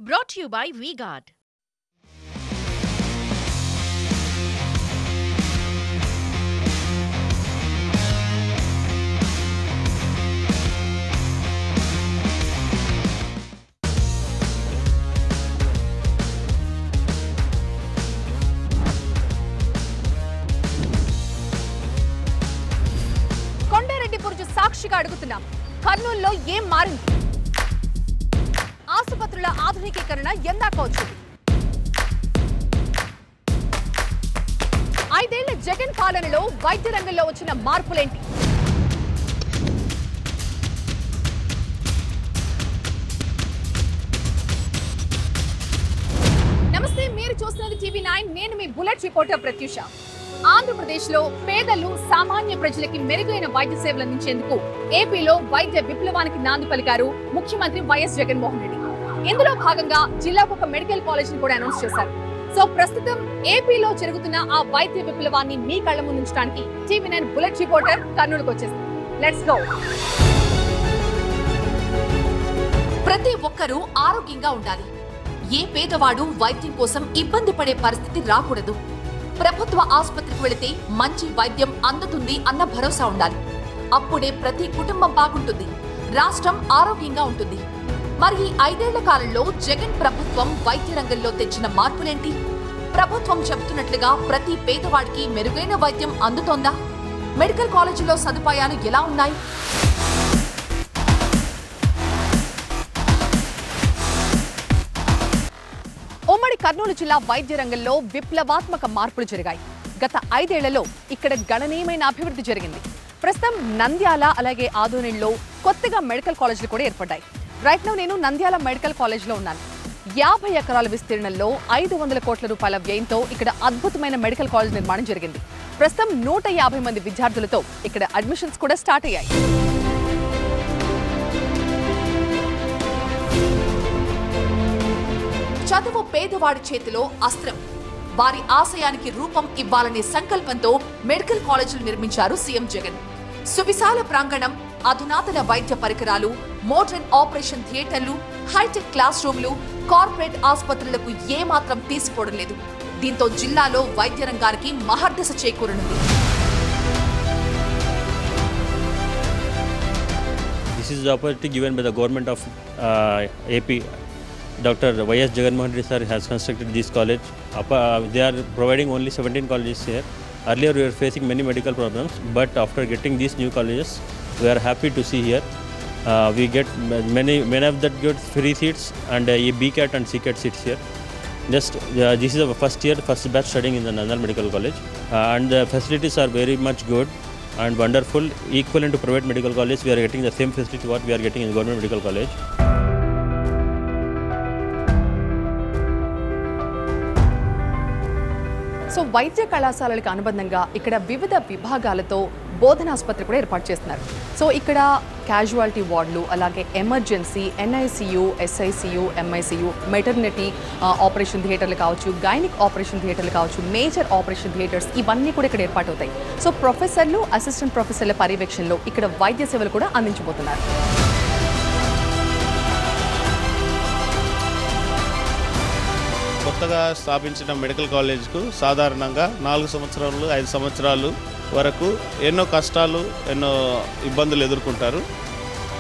Brought to you by V-Guard. Kondareddy బుర్జు సాక్షిగా అడుగుతున్నాం, కర్నూలులో ఏం మారింది? ఆసుపత్రుల ఆధునికీకరణ ఎందాక వచ్చింది? 5 ఏళ్ల జగన్ పాలనలో వైద్య రంగంలో వచ్చిన మార్పులేంటి? నమస్తే, మీరు చూస్తున్నది TV9. నేను మీ బుల్లెట్ రిపోర్టర్ ప్రత్యూష. ఆంధ్రప్రదేశ్లో పేదలు సామాన్య ప్రజలకి మెరుగైన వైద్య సేవలు అందించేందుకు ఏపీలో వైద్య విప్లవానికి నాంది పలికారు ముఖ్యమంత్రి వైఎస్ జగన్మోహన్ రెడ్డి. ఇందులో భాగంగా జిల్లాకు ఒక మెడికల్ కాలేజ్ ని కూడా అనౌన్స్ చేశారు. సో ప్రస్తుతం ఏపీలో జరుగుతున్న ఆ వైద్య విప్లవాన్ని మీ కళ్ళ ముందు ఉంచడానికి TV9 బుల్లెట్ రిపోర్టర్ కర్నూలుకు వచ్చేసింది. Let's go. ప్రతి ఒక్కరూ ఆరోగ్యంగా ఉండాలి. ఏ పేదవాడు వైద్యం కోసం ఇబ్బంది పడే పరిస్థితి రాకూడదు. ప్రభుత్వ ఆసుపత్రికి వెళితే మంచి వైద్యం అందుతుంది అన్న భరోసా ఉండాలి. అప్పుడే ప్రతి కుటుంబం బాగుంటుంది, రాష్ట్రం ఆరోగ్యంగా ఉంటుంది. మరి ఈ 5 ఏళ్ల కాలంలో జగన్ ప్రభుత్వం వైద్య రంగంలో తెచ్చిన మార్పులేంటి? ప్రభుత్వం చెబుతున్నట్లుగా ప్రతి పేదవాడికి మెరుగైన వైద్యం అందుతోందా? మెడికల్ కాలేజీలో సదుపాయాలు ఎలా ఉన్నాయి? ఉమ్మడి కర్నూలు జిల్లా వైద్య రంగంలో విప్లవాత్మక మార్పులు జరిగాయి. గత 5 ఏళ్లలో ఇక్కడ గణనీయమైన అభివృద్ధి జరిగింది. ప్రస్తుతం నంద్యాల అలాగే ఆదోనిలో కొత్తగా మెడికల్ కాలేజీలు కూడా ఏర్పడ్డాయి. రైట్ నౌ నేను నంద్యాల మెడికల్ కాలేజ్లో ఉన్నాను. 50 ఎకరాల విస్తీర్ణంలో 500 కోట్ల రూపాయల వ్యయంతో ఇక్కడ అద్భుతమైన మెడికల్ కాలేజ్ నిర్మాణం జరిగింది. ప్రస్తుతం 150 మంది విద్యార్థులతో ఇక్కడ అడ్మిషన్స్ కూడా స్టార్ట్ అయ్యాయి. చదువు పేదవాడి చేతిలో అస్త్రం. వారి ఆశయానికి రూపం ఇవ్వాలనే సంకల్పంతో మెడికల్ కాలేజీలు నిర్మించారు సీఎం జగన్. సువిశాల ప్రాంగణం, అధునాతన వైద్య పరికరాలు, మోడర్న్ ఆపరేషన్ థియేటర్లు, హైటెక్ క్లాస్ రూమ్లు కార్పొరేట్ ఆసుపత్రులకు ఏమాత్రం తీసిపోవడం లేదు. దీంతో జిల్లాలో వైద్య రంగానికి మహర్దశ చేకూరనుంది. This is the opportunity given by the government of AP. Dr. Y.S. Jagannath Reddy sir has constructed this college. They are providing only 17 colleges here. Earlier we were facing many medical problems, but after getting these new colleges, we are happy to see here. We get many of that good free seats and a BCAT and CCAT seats here. Just this is our first batch studying in the Nandal Medical College, and the facilities are very much good and wonderful. Equivalent to private medical college, we are getting the same facility what we are getting in government medical college. So వైద్య కళాశాలలకు అనుబంధంగా ఇక్కడ వివిధ విభాగాలతో బోధనాసుపత్రి కూడా ఏర్పాటు చేస్తున్నారు. So ఇక్కడ క్యాజువాలిటీ వార్డులు, అలాగే emergency, NICU, SICU, MICU, maternity operation థియేటర్లు కావచ్చు, గైనిక్ ఆపరేషన్ థియేటర్లు కావచ్చు, మేజర్ ఆపరేషన్ థియేటర్స్ ఇవన్నీ కూడా ఇక్కడ ఏర్పాటు అవుతాయి. సో ప్రొఫెసర్లు, అసిస్టెంట్ ప్రొఫెసర్ల పర్యవేక్షణలో ఇక్కడ వైద్య సేవలు కూడా అందించబోతున్నారు. కొత్తగా స్థాపించిన మెడికల్ కాలేజ్కు సాధారణంగా 4 సంవత్సరాలు 5 సంవత్సరాలు వరకు ఎన్నో కష్టాలు, ఎన్నో ఇబ్బందులు ఎదుర్కొంటారు.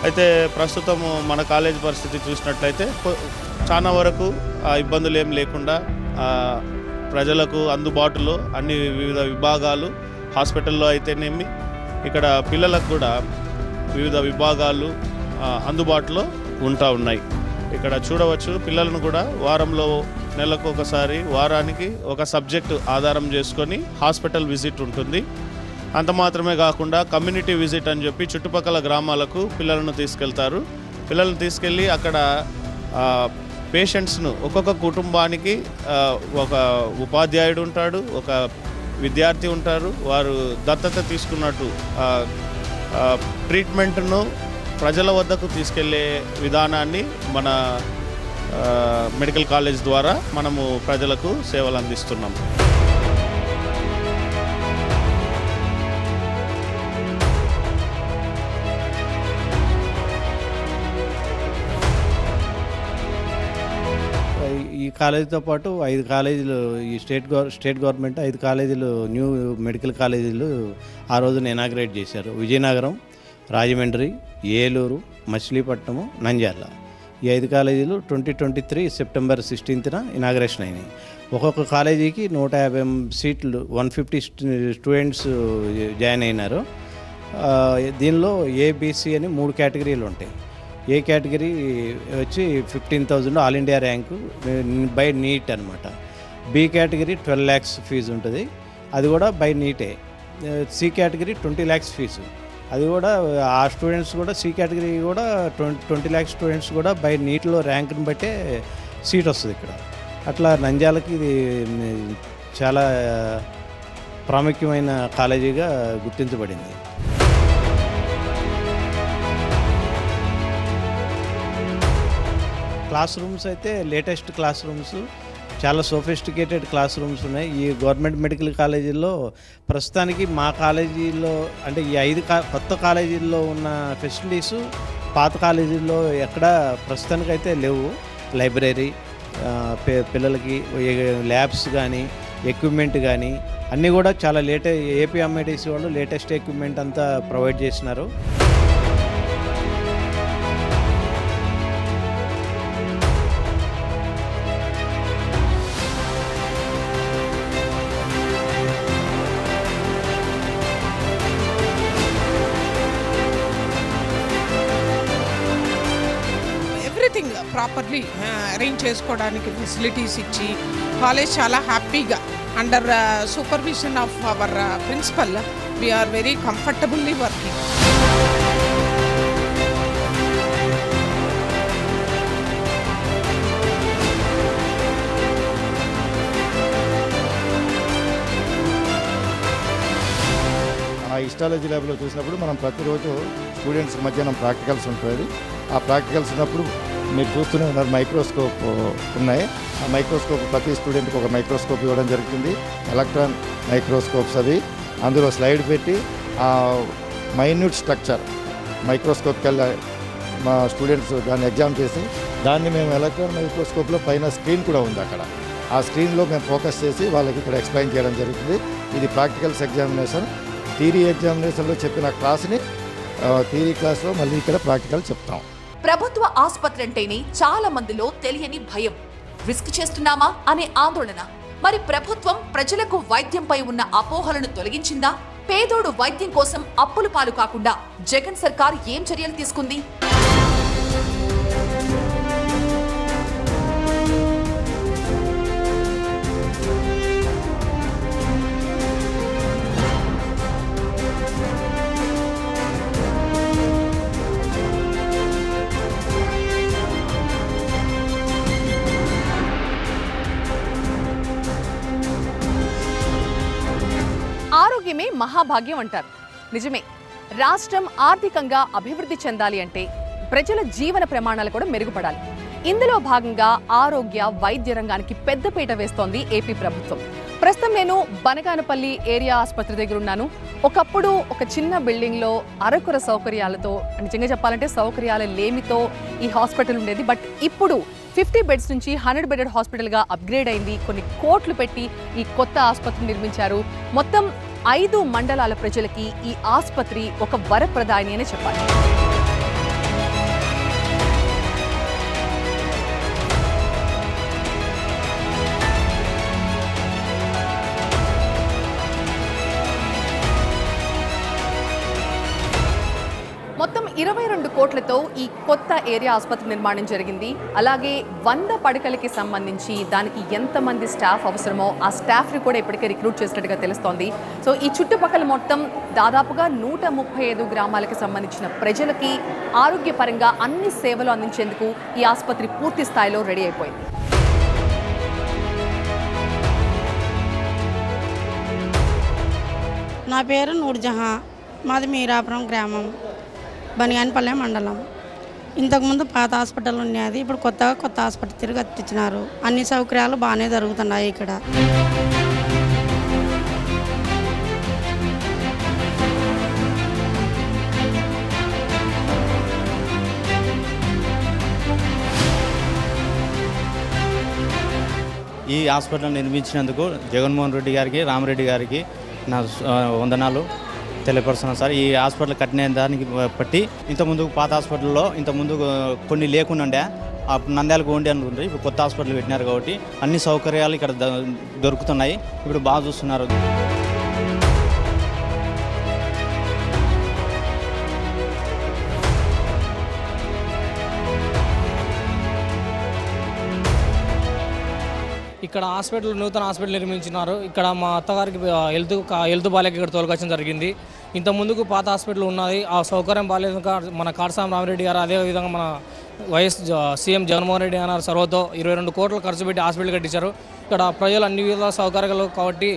అయితే ప్రస్తుతము మన కాలేజ్ పరిస్థితి చూసినట్లయితే చాలా వరకు ఆ ఇబ్బందులు ఏం లేకుండా ప్రజలకు అందుబాటులో అన్ని వివిధ విభాగాలు, హాస్పిటల్లో అయితేనేమి ఇక్కడ పిల్లలకు కూడా వివిధ విభాగాలు అందుబాటులో ఉన్నాయి. ఇక్కడ చూడవచ్చు, పిల్లలను కూడా వారంలో నెలకు ఒకసారి, వారానికి ఒక సబ్జెక్టు ఆధారం చేసుకొని హాస్పిటల్ విజిట్ ఉంటుంది. అంత మాత్రమే కాకుండా కమ్యూనిటీ విజిట్ అని చెప్పి చుట్టుపక్కల గ్రామాలకు పిల్లలను తీసుకెళ్తారు. పిల్లలను తీసుకెళ్ళి అక్కడ పేషెంట్స్ను, ఒక్కొక్క కుటుంబానికి ఒక ఉపాధ్యాయుడు ఉంటాడు, ఒక విద్యార్థి ఉంటారు. వారు దత్తత తీసుకున్నట్టు ట్రీట్మెంట్ను ప్రజల వద్దకు తీసుకెళ్లే విధానాన్ని మన మెడికల్ కాలేజ్ ద్వారా మనము ప్రజలకు సేవలు అందిస్తున్నాం. ఈ కాలేజీతో పాటు 5 కాలేజీలు ఈ స్టేట్ గవర్నమెంట్ 5 కాలేజీలు న్యూ మెడికల్ కాలేజీలు ఆ రోజున ఇనాగ్రేట్ చేశారు. విజయనగరం, రాజమండ్రి, ఏలూరు, మచిలీపట్నము, నంద్యాల. ఈ 5 కాలేజీలు 2023 సెప్టెంబర్ 16న ఇనాగ్రేషన్ అయినాయి. ఒక్కొక్క కాలేజీకి 150 సీట్లు 150 స్టూడెంట్స్ జాయిన్ అయినారు. దీనిలో ఏబిసి అని 3 కేటగిరీలు ఉంటాయి. ఏ కేటగిరీ వచ్చి 15,000 all India rank by NEET అనమాట. బి కేటగిరీ 12 lakhs ఫీజు ఉంటుంది, అది కూడా బై నీటే. సి కేటగిరీ 20 lakhs ఫీజు, అది కూడా ఆ స్టూడెంట్స్ కూడా సి కేటగిరీ కూడా 20 lakhs స్టూడెంట్స్ కూడా బై నీట్లో ర్యాంకుని బట్టే సీట్ వస్తుంది ఇక్కడ. అట్లా నంద్యాలకి ఇది చాలా ప్రాముఖ్యమైన కాలేజీగా గుర్తించబడింది. క్లాస్ రూమ్స్ అయితే లేటెస్ట్ క్లాస్ రూమ్స్, చాలా సోఫిస్టికేటెడ్ క్లాస్ రూమ్స్ ఉన్నాయి. ఈ గవర్నమెంట్ మెడికల్ కాలేజీల్లో ప్రస్తుతానికి మా కాలేజీలో అంటే ఈ 5 కొత్త కాలేజీల్లో ఉన్న ఫెసిలిటీసు పాత కాలేజీల్లో ఎక్కడా ప్రస్తుతానికైతే లేవు. లైబ్రరీ, పిల్లలకి ల్యాబ్స్ కానీ ఎక్విప్మెంట్ కానీ అన్నీ కూడా చాలా ఏపీఎంఐటీసీ వాళ్ళు లేటెస్ట్ ఎక్విప్మెంట్ అంతా ప్రొవైడ్ చేసినారు. ఎవ్రీథింగ్ ప్రాపర్లీ అరేంజ్ చేసుకోవడానికి ఫెసిలిటీస్ ఇచ్చి కాలేజ్ చాలా హ్యాపీగా under supervision of our principal we are very comfortably working. Histology ల్యాబ్లో చూసినప్పుడు మనం ప్రతిరోజు స్టూడెంట్స్ మధ్యాహ్నం ప్రాక్టికల్స్ ఉంటుంది. ఆ ప్రాక్టికల్స్ ఉన్నప్పుడు మీరు చూస్తూనే ఉన్నారు, మైక్రోస్కోప్ ఉన్నాయి. ఆ మైక్రోస్కోప్ ప్రతి స్టూడెంట్కి ఒక మైక్రోస్కోప్ ఇవ్వడం జరుగుతుంది. ఎలక్ట్రాన్ మైక్రోస్కోప్స్ అవి, అందులో స్లైడ్ పెట్టి ఆ మైన్యూట్ స్ట్రక్చర్ మైక్రోస్కోప్కి వెళ్ళి మా స్టూడెంట్స్ దాన్ని ఎగ్జామ్ చేసి దాన్ని మేము ఎలక్ట్రాన్ మైక్రోస్కోప్లో పైన స్క్రీన్ కూడా ఉంది అక్కడ. ఆ స్క్రీన్లో మేము ఫోకస్ చేసి వాళ్ళకి ఇక్కడ ఎక్స్ప్లెయిన్ చేయడం జరుగుతుంది. ఇది ప్రాక్టికల్స్ ఎగ్జామినేషన్. థియరీ ఎగ్జామినేషన్లో చెప్పిన క్లాస్ని థియరీ క్లాస్లో మళ్ళీ ఇక్కడ ప్రాక్టికల్ చెప్తాం. ప్రభుత్వ ఆసుపత్రి అంటేనే చాలా మందిలో తెలియని భయం, రిస్క్ చేస్తున్నామా అనే ఆందోళన. మరి ప్రభుత్వం ప్రజలకు వైద్యంపై ఉన్న అపోహలను తొలగించిందా? పేదోడు వైద్యం కోసం అప్పుల పాలు కాకుండా జగన్ సర్కార్ ఏం చర్యలు తీసుకుంది? ఆరోగ్యమే మహాభాగ్యం అంటారు. నిజమే. రాష్ట్రం ఆర్థికంగా అభివృద్ధి చెందాలి అంటే ప్రజల జీవన ప్రమాణాలు కూడా మెరుగుపడాలి. ఇందులో భాగంగా ఆరోగ్య వైద్య రంగానికి పెద్దపీట వేస్తోంది ఏపీ ప్రభుత్వం. ప్రస్తుతం నేను బనగానపల్లి ఏరియా ఆసుపత్రి దగ్గర ఉన్నాను. ఒకప్పుడు ఒక చిన్న బిల్డింగ్లో అరకొర సౌకర్యాలతో, నిజంగా చెప్పాలంటే సౌకర్యాల లేమితో ఈ హాస్పిటల్ ఉండేది. బట్ ఇప్పుడు 50 బెడ్స్ నుంచి 100 బెడెడ్ హాస్పిటల్గా అప్గ్రేడ్ అయింది. కొన్ని కోట్లు పెట్టి ఈ కొత్త ఆసుపత్రి నిర్మించారు. మొత్తం 5 మండలాల ప్రజలకి ఈ ఆసుపత్రి ఒక వరప్రదాయిని అనే చెప్పాలి. మొత్తం 22 కోట్లతో ఈ కొత్త ఏరియా ఆసుపత్రి నిర్మాణం జరిగింది. అలాగే 100 పడకలకి సంబంధించి దానికి ఎంతమంది స్టాఫ్ అవసరమో ఆ స్టాఫ్ని కూడా ఇప్పటికే రిక్రూట్ చేసినట్టుగా తెలుస్తోంది. సో ఈ చుట్టుపక్కల మొత్తం దాదాపుగా 135 గ్రామాలకు సంబంధించిన ప్రజలకి ఆరోగ్యపరంగా అన్ని సేవలు అందించేందుకు ఈ ఆసుపత్రి పూర్తి స్థాయిలో రెడీ అయిపోయింది. నా పేరు నూర్జహా, మాది మీరాపురం గ్రామం, బనియానపల్లె మండలం. ఇంతకుముందు పాత హాస్పిటల్ ఉండేది, ఇప్పుడు కొత్త ఆసుపత్రి కట్టించినారు. అన్ని సౌకర్యాలు బాగానే జరుగుతున్నాయి ఇక్కడ. ఈ హాస్పిటల్ నిర్మించినందుకు జగన్మోహన్ రెడ్డి గారికి రామరెడ్డి గారికి నా వందనాలు తెలియపరుస్తున్నాను సార్. ఈ హాస్పిటల్ కట్టిన దానికి బట్టి ఇంతకుముందు పాత హాస్పిటల్లో ఇంతకుముందు కొన్ని లేకుండా నంద్యాలకు ఉండి అనుకుంటారు. ఇప్పుడు కొత్త హాస్పిటల్ పెట్టినారు కాబట్టి అన్ని సౌకర్యాలు ఇక్కడ దొరుకుతున్నాయి. ఇప్పుడు బాగా చూస్తున్నారు. ఇక్కడ హాస్పిటల్ నూతన హాస్పిటల్ నిర్మించినారు. ఇక్కడ మా అత్తగారికి హెల్త్ బాలేక ఇక్కడ తోలుకొచ్చడం జరిగింది. ఇంత ముందుకు పాత హాస్పిటల్ ఉన్నది, ఆ సౌకర్యం బాగాలేదు. మన కాటసాని రామిరెడ్డి గారు అదేవిధంగా మన వైఎస్ సీఎం జగన్మోహన్ రెడ్డి గారు సర్వతో 22 కోట్లు ఖర్చు పెట్టి హాస్పిటల్ కట్టించారు. ఇక్కడ ప్రజలు అన్ని విధాల సౌకర్యాలు కాబట్టి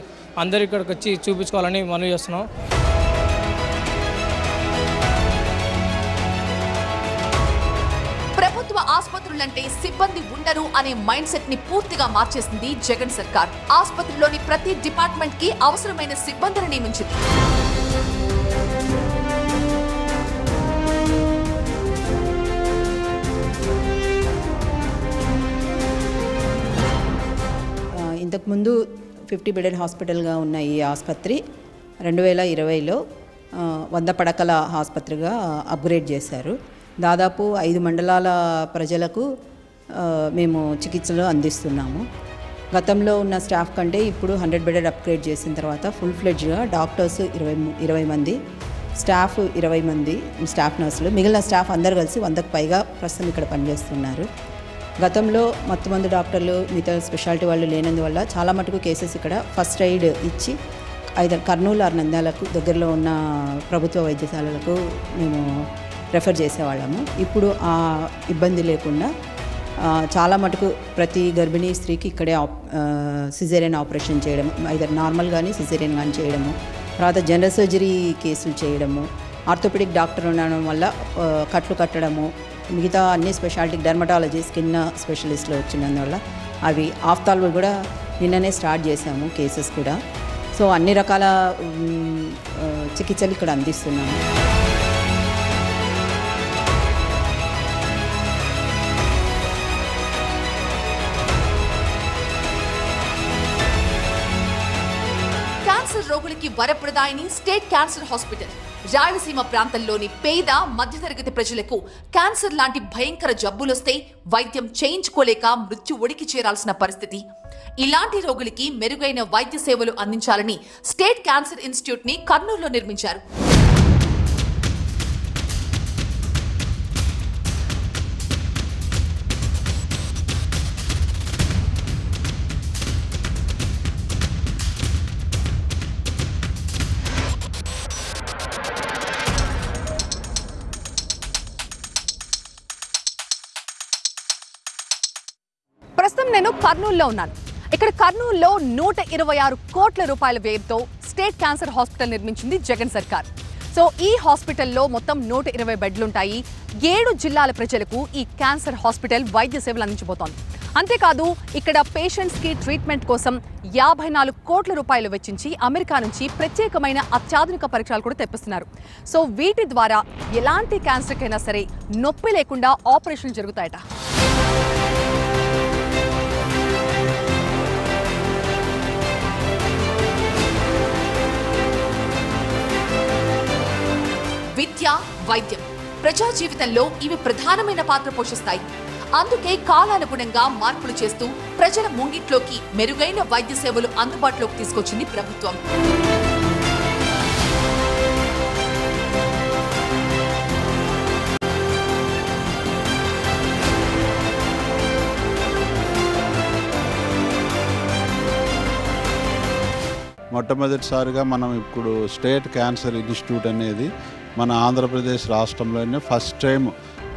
అందరూ ఇక్కడికి వచ్చి చూపించుకోవాలని మనవి చేస్తున్నాం. ప్రభుత్వ ఆసుపత్రులంటే సిబ్బంది ఉండరు అనే మైండ్ సెట్ ని పూర్తిగా మార్చేసింది జగన్ సర్కార్. ఆసుపత్రిలోని ప్రతి డిపార్ట్మెంట్ కి అవసరమైన సిబ్బందిని నియమించింది. ఇంతకుముందు 50 బెడెడ్ హాస్పిటల్గా ఉన్న ఈ ఆసుపత్రి 2020లో 100 పడకల ఆసుపత్రిగా అప్గ్రేడ్ చేశారు. దాదాపు 5 మండలాల ప్రజలకు మేము చికిత్సలు అందిస్తున్నాము. గతంలో ఉన్న స్టాఫ్ కంటే ఇప్పుడు 100 బెడెడ్ అప్గ్రేడ్ చేసిన తర్వాత ఫుల్ ఫ్లెడ్జ్గా డాక్టర్స్ 20 మంది, స్టాఫ్ 20 మంది స్టాఫ్ నర్సులు, మిగిలిన స్టాఫ్ అందరు కలిసి 100కు పైగా ప్రస్తుతం ఇక్కడ పనిచేస్తున్నారు. గతంలో మొత్తమంది డాక్టర్లు మిగతా స్పెషాలిటీ వాళ్ళు లేనందువల్ల చాలా మటుకు కేసెస్ ఇక్కడ ఫస్ట్ ఎయిడ్ ఇచ్చి ఐదర్ కర్నూలు ఆర్ నంద్యాలకు దగ్గరలో ఉన్న ప్రభుత్వ వైద్యశాలలకు మేము రెఫర్ చేసేవాళ్ళము. ఇప్పుడు ఆ ఇబ్బంది లేకుండా చాలా మటుకు ప్రతి గర్భిణీ స్త్రీకి ఇక్కడే సిజేరియన్ ఆపరేషన్ చేయడం, ఐదర్ నార్మల్ కానీ సిజేరియన్ కానీ చేయడము, తర్వాత జనరల్ సర్జరీ కేసులు చేయడము, ఆర్థోపెడిక్ డాక్టర్ ఉండడం వల్ల కట్లు కట్టడము, మిగతా అన్ని స్పెషాలిటీ డెర్మటాలజీ స్కిన్ స్పెషలిస్ట్లో వచ్చినందువల్ల అవి ఆఫ్తాల్వి కూడా నిన్ననే స్టార్ట్ చేసాము కేసెస్ కూడా. సో అన్ని రకాల చికిత్సలు ఇక్కడ అందిస్తున్నాము. క్యాన్సర్ రోగులకి వరప్రదాయిని స్టేట్ క్యాన్సర్ హాస్పిటల్. రాయలసీమ ప్రాంతంలోని పేద మధ్యతరగతి ప్రజలకు క్యాన్సర్ లాంటి భయంకర జబ్బులొస్తే వైద్యం చేయించుకోలేక మృత్యు ఒడికి చేరాల్సిన పరిస్థితి. ఇలాంటి రోగులకి మెరుగైన వైద్య సేవలు అందించాలని స్టేట్ క్యాన్సర్ ఇన్స్టిట్యూట్ ని కర్నూలులో నిర్మించారు. ప్రస్తుతం నేను కర్నూలులో ఉన్నాను. ఇక్కడ కర్నూలులో 126 కోట్ల రూపాయల వ్యయంతో స్టేట్ క్యాన్సర్ హాస్పిటల్ నిర్మించింది జగన్ సర్కార్. సో ఈ హాస్పిటల్లో మొత్తం 120 బెడ్లుంటాయి. 7 జిల్లాల ప్రజలకు ఈ క్యాన్సర్ హాస్పిటల్ వైద్య సేవలు అందించబోతోంది. అంతేకాదు ఇక్కడ పేషెంట్స్కి ట్రీట్మెంట్ కోసం 54 కోట్ల రూపాయలు వెచ్చించి అమెరికా నుంచి ప్రత్యేకమైన అత్యాధునిక పరీక్షలు కూడా తెప్పిస్తున్నారు. సో వీటి ద్వారా ఎలాంటి క్యాన్సర్కైనా సరే నొప్పి లేకుండా ఆపరేషన్లు జరుగుతాయట. విద్య, వైద్యం ప్రజా జీవితంలో ఇవి ప్రధానమైన పాత్ర పోషిస్తాయి. అందుకే కాలానుగుణంగా మార్పులు చేస్తూ ప్రజల ముంగిట్లోకి మెరుగైన వైద్య సేవలు అందుబాటులోకి తీసుకొచ్చింది ప్రభుత్వం. మొట్టమొదటిసారిగా మనం ఇప్పుడు స్టేట్ క్యాన్సర్ ఇన్స్టిట్యూట్ అనేది మన ఆంధ్రప్రదేశ్ రాష్ట్రంలోనే ఫస్ట్ టైం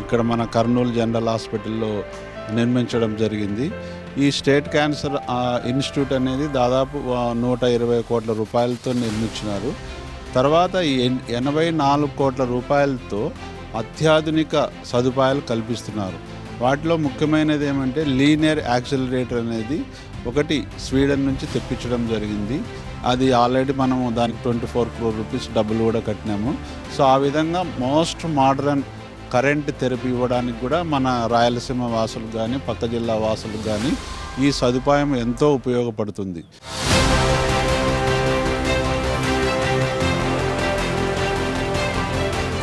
ఇక్కడ మన కర్నూలు జనరల్ హాస్పిటల్లో నిర్మించడం జరిగింది. ఈ స్టేట్ క్యాన్సర్ ఇన్స్టిట్యూట్ అనేది దాదాపు 120 కోట్ల రూపాయలతో నిర్మించినారు. తర్వాత ఈ 84 కోట్ల రూపాయలతో అత్యాధునిక సదుపాయాలు కల్పిస్తున్నారు. వాటిలో ముఖ్యమైనది ఏమంటే లీనియర్ యాక్సిలరేటర్ అనేది ఒకటి స్వీడన్ నుంచి తెప్పించడం జరిగింది. అది ఆల్రెడీ మనము దానికి 24 crore రూపీస్ డబ్బులు కూడా కట్టినాము. సో ఆ విధంగా మోస్ట్ మోడర్న్ కరెంట్ థెరపీ ఇవ్వడానికి కూడా మన రాయలసీమ వాసులకు కానీ పక్క జిల్లా వాసులకు కానీ ఈ సదుపాయం ఎంతో ఉపయోగపడుతుంది.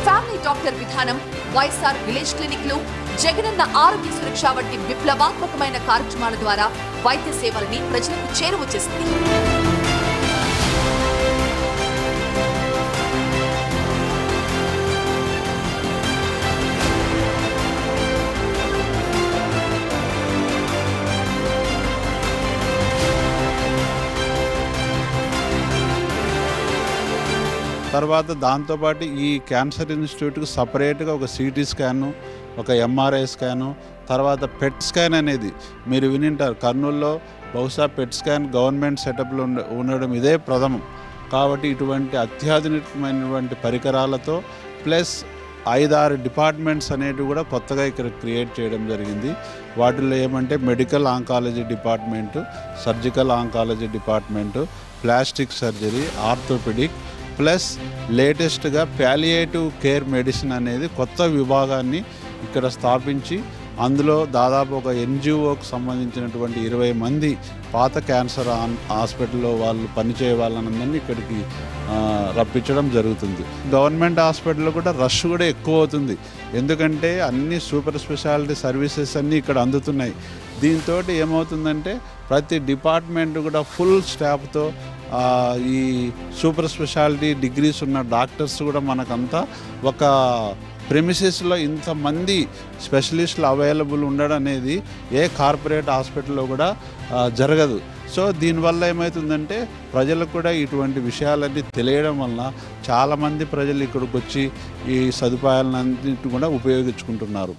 ఫ్యామిలీ డాక్టర్ విధానం, వైఎస్ఆర్ విలేజ్ క్లినిక్లు, జగనన్న ఆరోగ్య సురక్ష వంటి విప్లవాత్మకమైన కార్యక్రమాల ద్వారా వైద్య సేవలని ప్రజలకు చేరువ చేసింది. తర్వాత దాంతోపాటు ఈ క్యాన్సర్ ఇన్స్టిట్యూట్కి సపరేట్గా ఒక సిటీ స్కాను, ఒక ఎంఆర్ఐ స్కాను, తర్వాత పెట్ స్కాన్ అనేది మీరు వినింటారు. కర్నూలులో బహుశా పెట్ స్కాన్ గవర్నమెంట్ సెటప్లో ఉండడం ఇదే ప్రథమం. కాబట్టి ఇటువంటి అత్యాధునికమైనటువంటి పరికరాలతో ప్లస్ 5-6 డిపార్ట్మెంట్స్ అనేటివి కూడా కొత్తగా ఇక్కడ క్రియేట్ చేయడం జరిగింది. వాటిల్లో ఏమంటే medical oncology department, surgical oncology department, plastic surgery, orthopaedic, plus లేటెస్ట్గా ప్యాలియేటివ్ కేర్ మెడిసిన్ అనేది కొత్త విభాగాన్ని ఇక్కడ స్థాపించి అందులో దాదాపు ఒక ఎన్జిఓకి సంబంధించినటువంటి 20 మంది పాత క్యాన్సర్ హాస్పిటల్లో వాళ్ళు పనిచేయ వాళ్ళందరినీ ఇక్కడికి రప్పించడం జరుగుతుంది. గవర్నమెంట్ హాస్పిటల్లో కూడా రష్ కూడా ఎక్కువ అవుతుంది. ఎందుకంటే అన్ని సూపర్ స్పెషాలిటీ సర్వీసెస్ అన్నీ ఇక్కడ అందుతున్నాయి. దీంతో ఏమవుతుందంటే ప్రతి డిపార్ట్మెంట్ కూడా ఫుల్ స్టాఫ్తో ఈ సూపర్ స్పెషాలిటీ డిగ్రీస్ ఉన్న డాక్టర్స్ కూడా మనకంతా ఒక ప్రెమిసెస్లో ఇంతమంది స్పెషలిస్టులు అవైలబుల్ ఉండడం అనేది ఏ కార్పొరేట్ హాస్పిటల్లో కూడా జరగదు. సో దీనివల్ల ఏమవుతుందంటే ప్రజలకు కూడా ఇటువంటి విషయాలన్నీ తెలియడం వల్ల చాలామంది ప్రజలు ఇక్కడికి వచ్చి ఈ సదుపాయాలన్నింటినీ కూడా ఉపయోగించుకుంటున్నారు.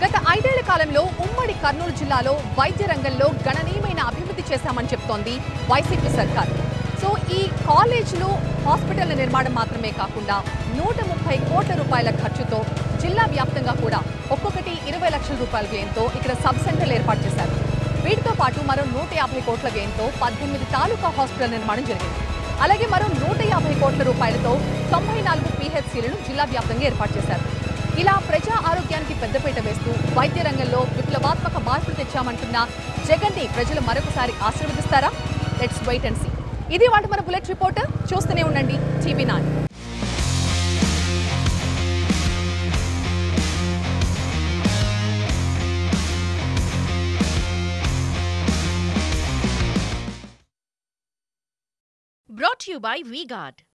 గత 5 ఏళ్ల కాలంలో ఉమ్మడి కర్నూలు జిల్లాలో వైద్య రంగంలో గణనీయమైన అభివృద్ధి చేశామని చెప్తోంది వైసీపీ సర్కార్. సో ఈ కాలేజీలో హాస్పిటల్ నిర్మాణం మాత్రమే కాకుండా 130 కోట్ల రూపాయల ఖర్చుతో జిల్లా వ్యాప్తంగా కూడా ఒక్కొక్కటి 20 లక్షల రూపాయల వ్యయంతో ఇక్కడ సబ్ సెంటర్లు ఏర్పాటు చేశారు. వీటితో పాటు మరో 150 కోట్ల వ్యయంతో 18 తాలూకా హాస్పిటల్ నిర్మాణం జరిగింది. అలాగే మరో 150 కోట్ల రూపాయలతో 94 PHCలను జిల్లా వ్యాప్తంగా ఏర్పాటు చేశారు. ఇలా ప్రజా ఆరోగ్యానికి పెద్దపీట వేస్తూ వైద్య రంగంలో విప్లవాత్మక మార్పులు తెచ్చామంటున్న జగన్ని ప్రజలు మరొకసారి ఆశీర్వదిస్తారా? Let's wait and see. ఇది వాటి మన బులెట్ రిపోర్టర్. చూస్తూనే ఉండండి TV9. Brought to you by V-Guard.